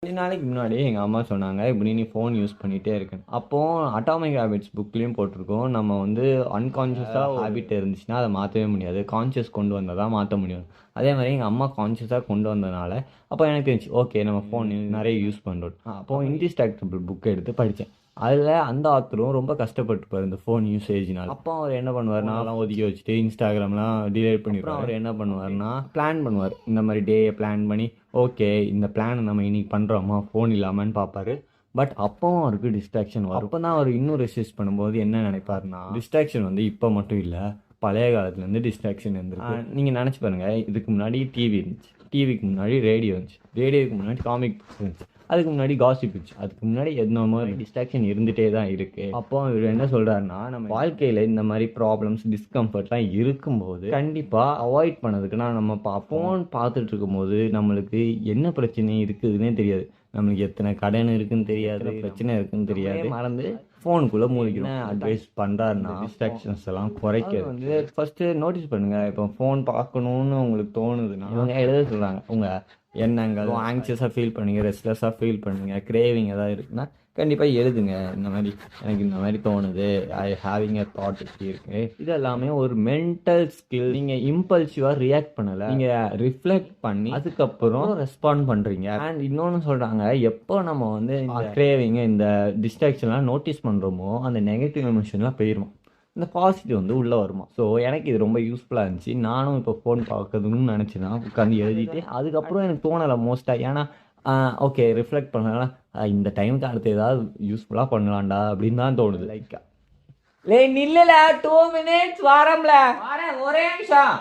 கொஞ்ச நாளைக்கு முன்னாடி எங்கள் அம்மா சொன்னாங்க, இப்படி நீ ஃபோன் யூஸ் பண்ணிகிட்டே இருக்கேன்னு. அப்போது அட்டாமிக் ஹேபிட்ஸ் புக்லேயும் போட்டிருக்கோம், நம்ம வந்து அன்கான்ஷியஸாக ஹேபிட் இருந்துச்சுன்னா அதை மாற்றவே முடியாது, கான்ஷியஸ் கொண்டு வந்தால் தான் மாற்ற முடியும். அதே மாதிரி எங்கள் அம்மா கான்ஷியஸாக கொண்டு வந்ததுனால அப்போ எனக்கு தெரிஞ்சு ஓகே நம்ம ஃபோன் நிறைய யூஸ் பண்ணுறோம். அப்போது இன்டிஸ்ட்ராக்டபிள் புக் எடுத்து படித்தேன். அதில் அந்த ஆத்தரும் ரொம்ப கஷ்டப்பட்டுப்பார் இந்த ஃபோன் யூசேஜ்னால. அப்போ அவர் என்ன பண்ணுவார்னா அதெல்லாம் ஒதுக்கி வச்சுட்டு இன்ஸ்டாகிராம்லாம் டிலேட் பண்ணிடுவார். அவர் என்ன பண்ணுவார்னா பிளான் பண்ணுவார், இந்த மாதிரி டேயை பிளான் பண்ணி ஓகே இந்த பிளான் நம்ம இன்னைக்கு பண்ணுறோமா ஃபோன் இல்லாமன்னு பார்ப்பாரு. பட் அப்போவும் அவருக்கு டிஸ்ட்ராக்ஷன் வரும். அப்போ தான் அவர் இன்னும் ரெசிஸ்ட் பண்ணும்போது என்ன நினைப்பாருன்னா, டிஸ்ட்ராக்ஷன் வந்து இப்போ மட்டும் இல்லை, பழைய காலத்துலேருந்து டிஸ்ட்ராக்ஷன் இருந்திருக்கு. நீங்கள் நினச்சி பாருங்கள், இதுக்கு முன்னாடி டிவி இருந்துச்சு, டிவிக்கு முன்னாடி ரேடியோ இருந்துச்சு, ரேடியோக்கு முன்னாடி காமிக் புக்ஸ் இருந்துச்சு, அதுக்கு முன்னாடி காசிப் இருந்துச்சு, அதுக்கு முன்னாடி எந்த மாதிரி டிஸ்ட்ராக்ஷன் இருந்துகிட்டே தான் இருக்குது. அப்போ இவர் என்ன சொல்கிறாருன்னா, நம்ம வாழ்க்கையில் இந்த மாதிரி ப்ராப்ளம்ஸ் டிஸ்கம்ஃபர்ட்லாம் இருக்கும்போது கண்டிப்பாக அவாய்ட் பண்ணதுக்குன்னா நம்ம ஃபோன் பார்த்துட்டு இருக்கும்போது நம்மளுக்கு என்ன பிரச்சனை இருக்குதுன்னே தெரியாது, நம்மளுக்கு எத்தனை கடன் இருக்குன்னு தெரியாது, பிரச்சனை இருக்குன்னு தெரியாது, மறந்து ஃபோனுக்குள்ளே மூழ்கிடும். அட்வைஸ் பண்ணுறாருன்னா டிஸ்ட்ராக்ஷன்ஸ் எல்லாம் குறைக்கிறது வந்து ஃபஸ்ட்டு நோட்டீஸ் பண்ணுங்கள். இப்போ ஃபோன் பார்க்கணுன்னு உங்களுக்கு தோணுதுன்னா இவங்க எழுத சொல்கிறாங்க, உங்கள் எண்ணங்கள் ஆங்ஷியஸாக ஃபீல் பண்ணுங்க, ரெஸ்ட்லெஸ்ஸாக ஃபீல் பண்ணுங்க, கிரேவிங் ஏதாவது இருக்குன்னா கண்டிப்பாக எழுதுங்க. இந்த மாதிரி எனக்கு இந்த மாதிரி தோணுது, ஐ ஹேவிங் எ தாட் இப்படி இருக்குது. இது எல்லாமே ஒரு மென்டல் ஸ்கில். நீங்கள் இம்பல்சிவாக ரியாக்ட் பண்ணலை, நீங்கள் ரிஃப்ளெக்ட் பண்ணி அதுக்கப்புறம் ரெஸ்பாண்ட் பண்ணுறீங்க. அண்ட் இன்னொன்று சொல்கிறாங்க, எப்போ நம்ம வந்து இந்த கிரேவிங் இந்த டிஸ்ட்ராக்ஷன்லாம் நோட்டீஸ் பண்ணுறோமோ அந்த நெகட்டிவ் எமோஷன்லாம் போயிடும், இந்த பாசிட்டிவ் வந்து உள்ளே வருமா. ஸோ எனக்கு இது ரொம்ப யூஸ்ஃபுல்லாக இருந்துச்சு. நானும் இப்போ ஃபோன் பார்க்கணும்னு நினச்சினா உட்காந்து எழுதிட்டு அதுக்கப்புறம் எனக்கு தோணலை மோஸ்ட்டாக. ஏன்னா ஓகே ரிஃப்ளெக்ட் பண்ணலாம், இந்த டைமுக்கு அடுத்து ஏதாவது யூஸ்ஃபுல்லாக பண்ணலாம்டா அப்படின்னு தான் தோணுது. லைக் நில்லுல 2 minutes வரம்ல வரேன், ஒரே நிமிஷம்.